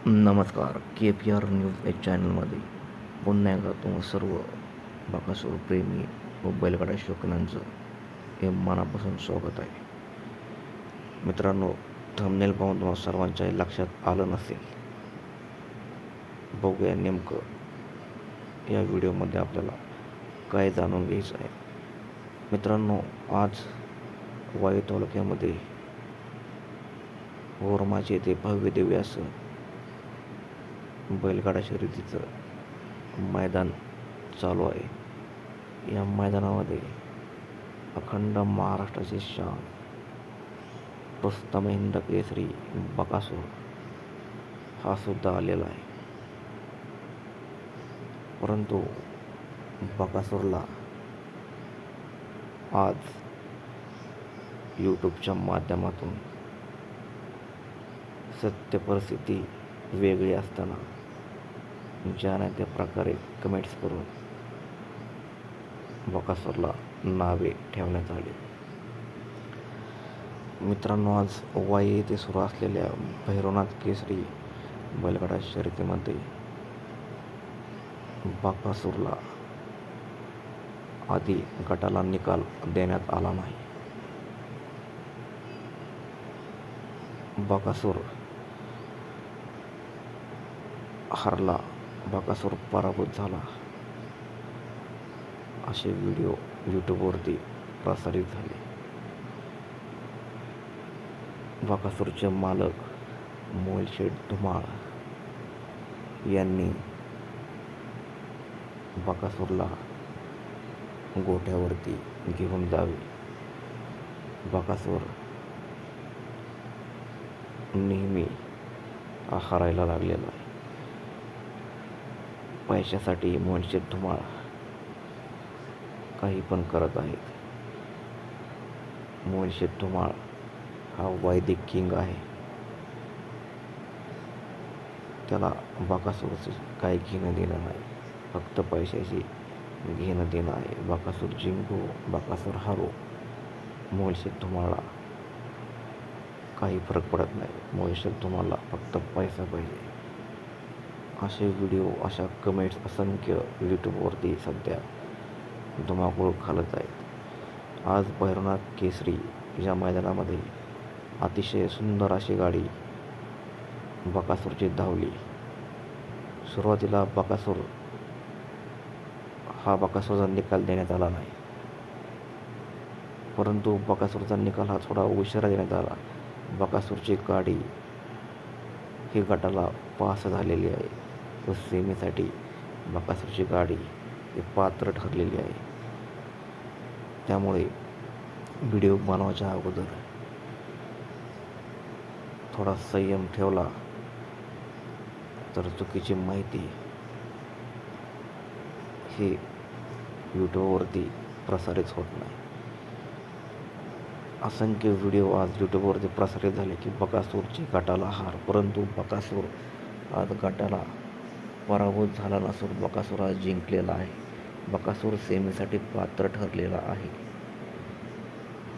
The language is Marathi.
नमस्कार. KPR न्यूज या चॅनलमध्ये पुन्हा एकदा तुम्हा सर्व बकासूर प्रेमी व बैलगाडा शौकीनांचं हे मनापासून स्वागत आहे. मित्रांनो, थंबनेल पाहून तुम्हाला सर्वांच्याही लक्षात आलं नसेल. बघूया नेमकं या व्हिडिओमध्ये आपल्याला काय जाणून घ्यायचं आहे. मित्रांनो, आज वाई तालुक्यामध्ये ओरमाचे येथे भव्य दिव्य असं बैलगाडा शर्यतीचं मैदान चालू आहे. या मैदानामध्ये अखंड महाराष्ट्राची शान रुस्तम हिंद केसरी बकासूर हा सुद्धा आलेला आहे. परंतु बकासूरला आज यूट्यूबच्या माध्यमातून सत्य परिस्थिती वेगळी असताना ज्या नाही त्या प्रकारे कमेंट्स करून बकासूरला नावे ठेवण्यात आली. मित्रांनो, आज वाई येथे सुरू असलेल्या भैरवनाथ केसरी बैलगाडा शर्यतीमध्ये बकासूरला आधी गटाला निकाल देण्यात आला नाही. बकासूर हरला, बकासूर पराभूत झाला असे व्हिडिओ यूट्यूबवरती प्रसारित झाले. बकासूरचे मालक मोलशेठ धुमाळ यांनी बकासूरला गोठ्यावरती घेऊन जावे. बकासूर नेहमी हरायला लागलेला आहे. पैशासाठी मोलशेठ धुमाळ काही पण करत आहेत. मोलशेठ धुमाळ हा वैदिक किंग आहे. त्याला बकासूरचे काही घेणं देणं नाही, फक्त पैशाची घेणं देणं आहे. बकासूर जिंको, बकासूर हारो, मोलशेठ धुमाळला काही फरक पडत नाही. मोलशेठ धुमाळला फक्त पैसा पाहिजे. असे व्हिडिओ, अशा कमेंट्स असंख्य यूट्यूबवरती सध्या धुमाकूळ घालत आहेत. आज भैरवनाथ केसरी या मैदानामध्ये अतिशय सुंदर अशी गाडी बकासूरची धावली. सुरुवातीला बकासूरचा निकाल देण्यात आला नाही, परंतु बकासूरचा निकाल हा थोडा उशिरा देण्यात आला. बकासूरची गाडी ही गटाला पास झालेली आहे व सेमीसाठी बकासूरची गाडी ही पात्र ठरलेली आहे. त्यामुळे व्हिडिओ बनवायच्या अगोदर थोडा संयम ठेवला तर चुकीची माहिती ही यूट्यूबवरती प्रसारित होत नाही. असंख्य व्हिडिओ आज यूट्यूबवरती प्रसारित झाले की बकासूरची गटाला हार, परंतु बकासूर आज गटाला पराभूत झाला नसून बकासूर आज जिंकलेला आहे. बकासूर सेमीसाठी पात्र ठरलेला आहे.